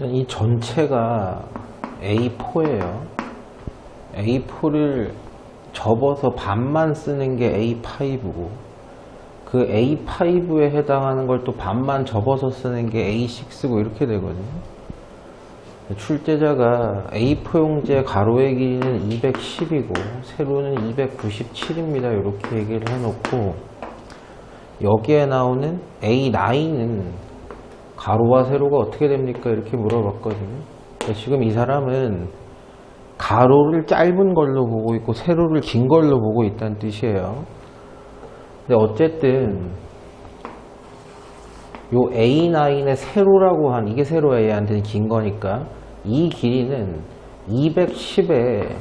이 전체가 A4예요. A4를 접어서 반만 쓰는 게 A5고, 그 A5에 해당하는 걸 또 반만 접어서 쓰는 게 A6고 이렇게 되거든요. 출제자가 A4 용지의 가로의 길이는 210이고 세로는 297입니다. 이렇게 얘기를 해놓고, 여기에 나오는 A9은 가로와 세로가 어떻게 됩니까? 이렇게 물어봤거든요. 지금 이 사람은 가로를 짧은 걸로 보고 있고 세로를 긴 걸로 보고 있다는 뜻이에요. 근데 어쨌든 요 A9의 세로라고 한, 이게 세로야, 얘한테는 긴 거니까 이 길이는 210의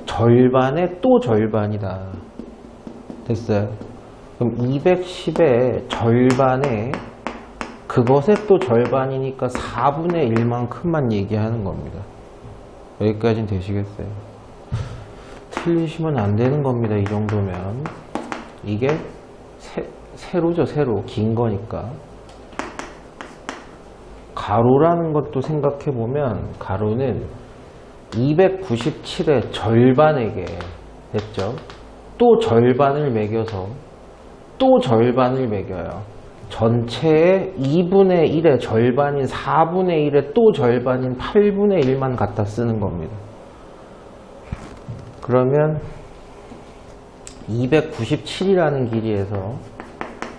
절반의 또 절반이다. 됐어요? 그럼 210의 절반의 그것의 또 절반이니까 4분의 1만큼만 얘기하는 겁니다. 여기까지는 되시겠어요? 틀리시면 안 되는 겁니다. 이 정도면. 이게 세로죠. 세로. 긴 거니까. 가로라는 것도 생각해보면 가로는 297의 절반에게 됐죠. 또 절반을 매겨서 또 절반을 매겨요. 전체의 2분의 1의 절반인 4분의 1의 또 절반인 8분의 1만 갖다 쓰는 겁니다. 그러면 297이라는 길이에서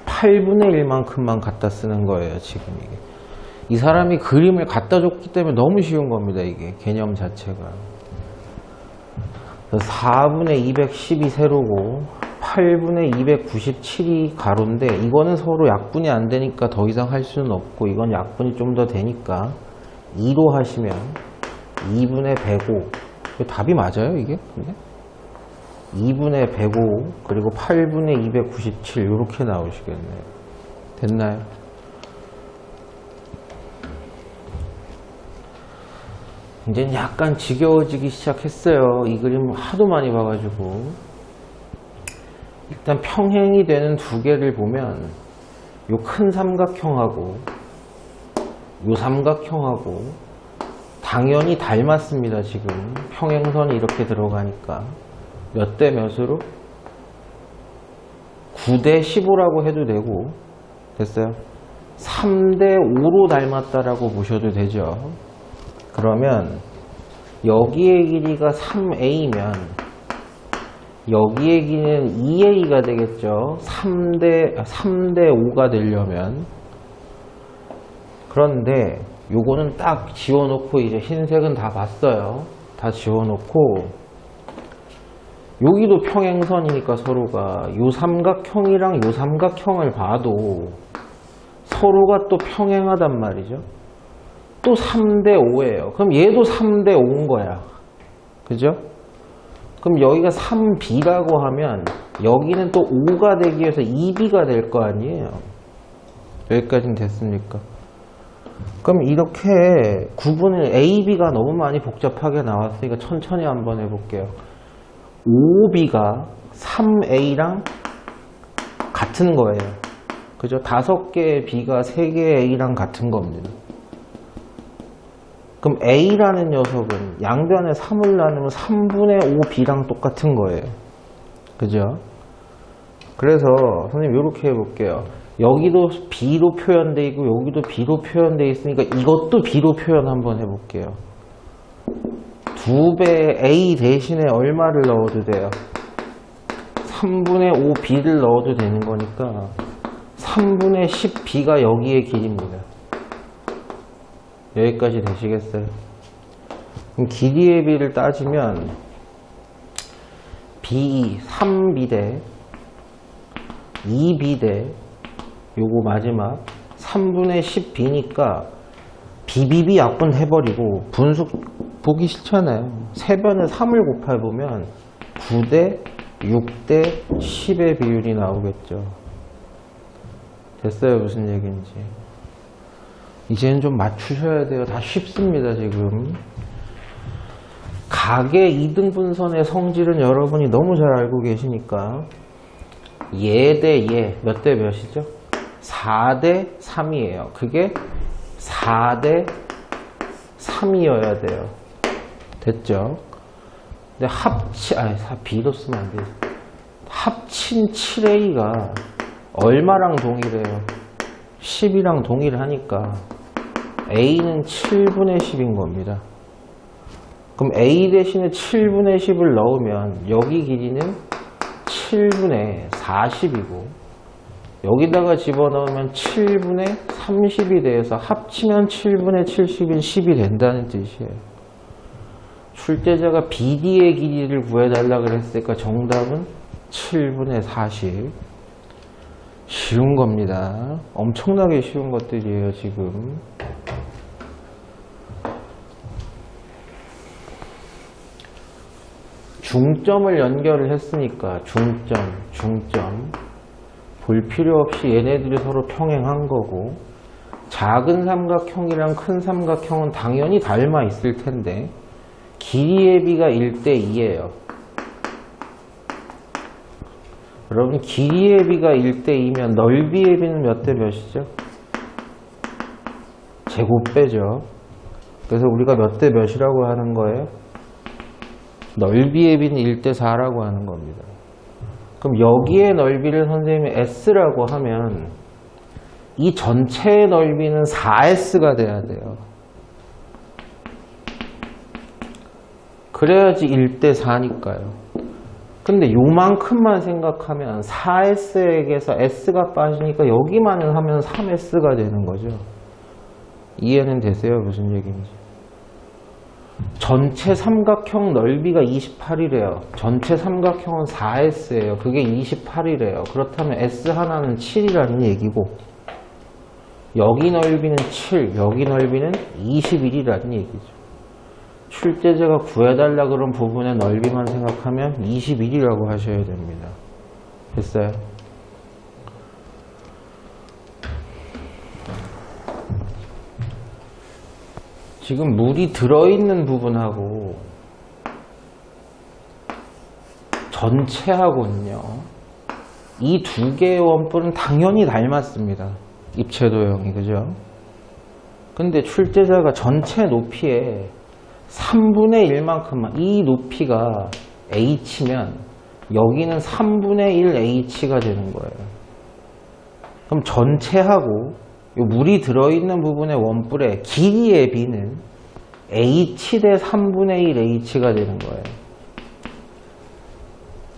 8분의 1만큼만 갖다 쓰는 거예요. 지금 이게. 이 사람이 그림을 갖다 줬기 때문에 너무 쉬운 겁니다. 이게 개념 자체가. 4분의 210이 세로고 8분의 297이 가로인데, 이거는 서로 약분이 안 되니까 더 이상 할 수는 없고, 이건 약분이 좀 더 되니까 2로 하시면 2분의 105. 답이 맞아요 이게? 근데 2분의 105 그리고 8분의 297 이렇게 나오시겠네요. 됐나요? 이제 약간 지겨워지기 시작했어요. 이 그림 하도 많이 봐가지고. 일단 평행이 되는 두 개를 보면 요 큰 삼각형하고 요 삼각형하고 당연히 닮았습니다. 지금 평행선이 이렇게 들어가니까 몇 대 몇으로? 9대 15라고 해도 되고, 됐어요? 3대 5로 닮았다라고 보셔도 되죠. 그러면 여기의 길이가 3a면 여기의 길이는 2a가 되겠죠. 3대 5가 되려면. 그런데 요거는 딱 지워놓고, 이제 흰색은 다 봤어요. 다 지워놓고, 여기도 평행선이니까 서로가 요 삼각형이랑 요 삼각형을 봐도 서로가 또 평행하단 말이죠. 또 3대 5예요. 그럼 얘도 3대 5인 거야. 그죠? 그럼 여기가 3b라고 하면 여기는 또 5가 되기 위해서 2b가 될 거 아니에요. 여기까지는 됐습니까? 그럼 이렇게 구분을 A, B가 너무 많이 복잡하게 나왔으니까 천천히 한번 해볼게요. 5b가 3a랑 같은 거예요. 그죠? 5개의 b가 3개의 a랑 같은 겁니다. 그럼 a라는 녀석은 양변에 3을 나누면 3분의 5b랑 똑같은 거예요. 그죠? 그래서 선생님 이렇게 해볼게요. 여기도 b로 표현되어 있고 여기도 b로 표현되어 있으니까 이것도 b로 표현 한번 해볼게요. 2배 a 대신에 얼마를 넣어도 돼요? 3분의 5b를 넣어도 되는 거니까 3분의 10b가 여기의 길입니다. 여기까지 되시겠어요? 그럼 길이의 비를 따지면 B 3b 대 2b 대 요거 마지막 3분의 10b니까 BBB 약분 해버리고 분수 보기 싫잖아요. 세변을 3을 곱해보면 9대 6대 10의 비율이 나오겠죠. 됐어요? 무슨 얘기인지. 이제는 좀 맞추셔야 돼요. 다 쉽습니다. 지금 각의 이등분선의 성질은 여러분이 너무 잘 알고 계시니까 얘 대 얘 몇 대 몇이죠? 4대 3이에요. 그게 4대 3이어야 돼요. 됐죠? 근데 B로 쓰면 안 되지. 합친 7A가 얼마랑 동일해요? 10이랑 동일하니까 A는 7분의 10인 겁니다. 그럼 A 대신에 7분의 10을 넣으면 여기 길이는 7분의 40이고 여기다가 집어넣으면 7분의 30이 돼서 합치면 7분의 70인 10이 된다는 뜻이에요. 출제자가 BD의 길이를 구해달라 그랬으니까 정답은 7분의 40. 쉬운 겁니다. 엄청나게 쉬운 것들이에요, 지금. 중점을 연결을 했으니까 중점 볼 필요 없이 얘네들이 서로 평행한 거고 작은 삼각형이랑 큰 삼각형은 당연히 닮아 있을 텐데 길이의 비가 1대2예요. 여러분 길이의 비가 1대2면 넓이의 비는 몇 대 몇이죠? 제곱배죠. 그래서 우리가 몇 대 몇이라고 하는 거예요? 넓이의 비는 1대4라고 하는 겁니다. 그럼 여기의 넓이를 선생님이 S라고 하면 이 전체의 넓이는 4S가 돼야 돼요. 그래야지 1대4니까요. 근데 요만큼만 생각하면 4S에게서 S가 빠지니까 여기만을 하면 3S가 되는 거죠. 이해는 되세요? 무슨 얘기인지. 전체 삼각형 넓이가 28이래요. 전체 삼각형은 4S예요. 그게 28이래요. 그렇다면 S 하나는 7이라는 얘기고 여기 넓이는 7, 여기 넓이는 21이라는 얘기죠. 출제자가 구해달라 그런 부분의 넓이만 생각하면 21이라고 하셔야 됩니다. 됐어요? 지금 물이 들어있는 부분하고 전체하고는요, 이 두 개의 원뿔은 당연히 닮았습니다. 입체도형이, 그죠? 근데 출제자가 전체 높이에 3분의 1만큼만, 이 높이가 h면 여기는 3분의 1 h가 되는 거예요. 그럼 전체하고 이 물이 들어있는 부분의 원뿔의 길이의 비는 h 대 3분의 1 h가 되는 거예요.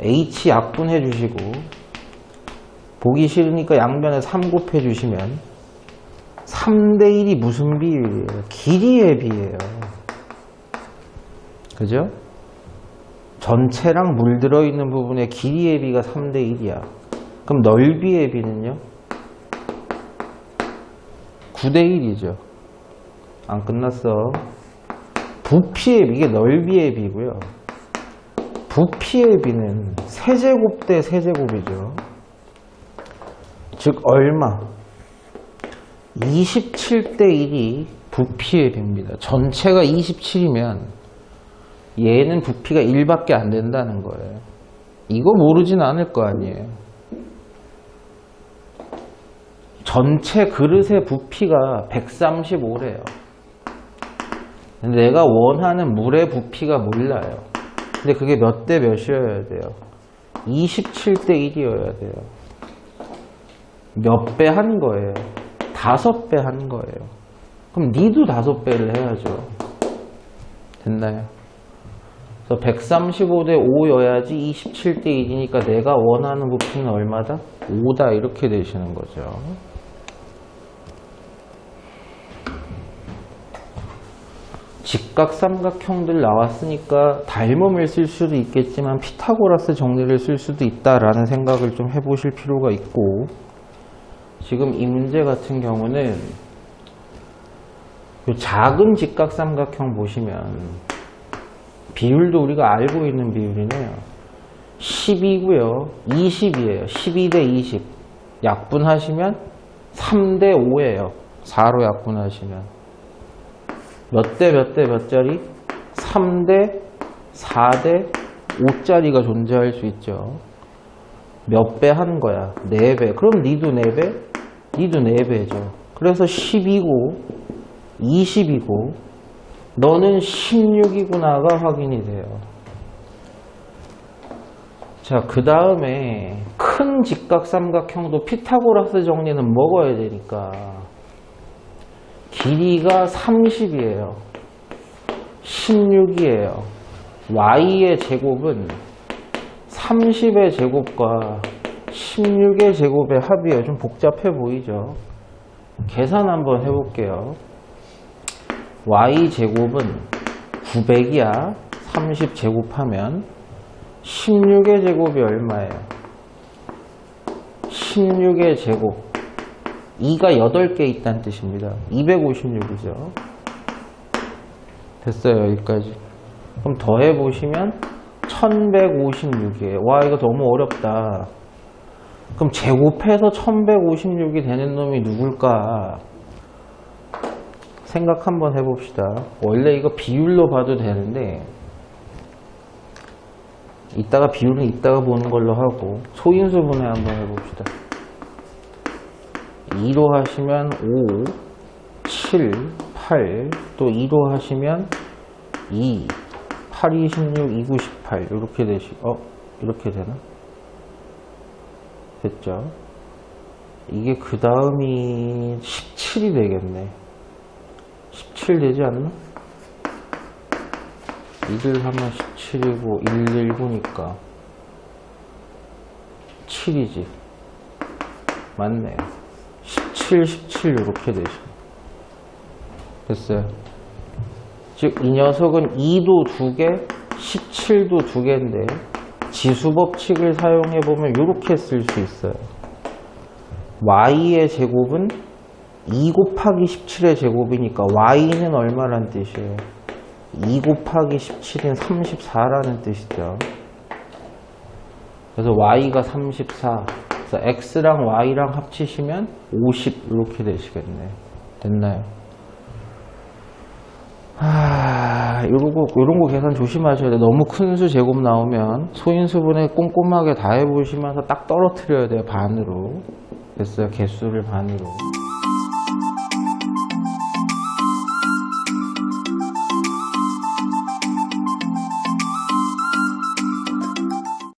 h 약분해 주시고 보기 싫으니까 양변에 3 곱해 주시면 3대 1이 무슨 비율이에요? 길이의 비예요. 그죠? 전체랑 물 들어있는 부분의 길이의 비가 3대 1이야. 그럼 넓이의 비는요? 9대 1이죠. 안 끝났어. 부피의 비, 이게 넓이의 비고요. 부피의 비는 세제곱 대 세제곱이죠. 즉 얼마? 27대 1이 부피의 비입니다. 전체가 27이면 얘는 부피가 1밖에 안 된다는 거예요. 이거 모르진 않을 거 아니에요. 전체 그릇의 부피가 135래요. 근데 내가 원하는 물의 부피가 몰라요. 근데 그게 몇 대 몇이어야 돼요? 27대 1이어야 돼요. 몇 배 한 거예요? 5배 한 거예요. 그럼 니도 5배를 해야죠. 됐나요? 그래서 135대 5여야지 27대 1이니까 내가 원하는 부피는 얼마다? 5다 이렇게 되시는 거죠. 직각삼각형들 나왔으니까 닮음을 쓸 수도 있겠지만 피타고라스 정리를 쓸 수도 있다라는 생각을 좀 해보실 필요가 있고, 지금 이 문제 같은 경우는 작은 직각삼각형 보시면 비율도 우리가 알고 있는 비율이네요. 10이고요. 20이에요. 12대 20. 약분하시면 3대 5예요. 4로 약분하시면. 몇 대 몇 대 몇 자리? 3대 4대 5짜리가 존재할 수 있죠. 몇 배 한 거야? 4배. 그럼 니도 4배? 니도 4배죠. 그래서 10이고 20이고 너는 16이구나가 확인이 돼요. 자, 그 다음에 큰 직각삼각형도 피타고라스 정리는 먹어야 되니까 길이가 30이에요. 16이에요. y의 제곱은 30의 제곱과 16의 제곱의 합이에요. 좀 복잡해 보이죠? 계산 한번 해볼게요. y 제곱은 900이야. 30 제곱하면 16의 제곱이 얼마예요? 16의 제곱 2가 8개 있다는 뜻입니다. 256이죠. 됐어요. 여기까지. 그럼 더해보시면 1156이에요. 와, 이거 너무 어렵다. 그럼 제곱해서 1156이 되는 놈이 누굴까? 생각 한번 해봅시다. 원래 이거 비율로 봐도 되는데 이따가 비율은 이따가 보는 걸로 하고 소인수분해 한번 해봅시다. 2로 하시면 5, 7, 8, 또 2로 하시면 2, 8, 26, 2, 98 이렇게 이렇게 되나? 됐죠? 이게 그 다음이 17이 되겠네. 17 되지 않나? 2를 하면 17이고 119니까 7이지. 맞네. 17, 17 이렇게 되죠. 됐어요. 즉 이 녀석은 2도 2개, 17도 2개인데 지수법칙을 사용해보면 이렇게 쓸 수 있어요. y의 제곱은 2 곱하기 17의 제곱이니까 y는 얼마란 뜻이에요? 2 곱하기 17은 34라는 뜻이죠. 그래서 y가 34. 그래서 x랑 y랑 합치시면 50 이렇게 되시겠네. 됐나요? 요런 거 계산 조심하셔야 돼요. 너무 큰 수 제곱 나오면 소인수분해 꼼꼼하게 다 해보시면서 딱 떨어뜨려야 돼요. 반으로. 됐어요. 개수를 반으로.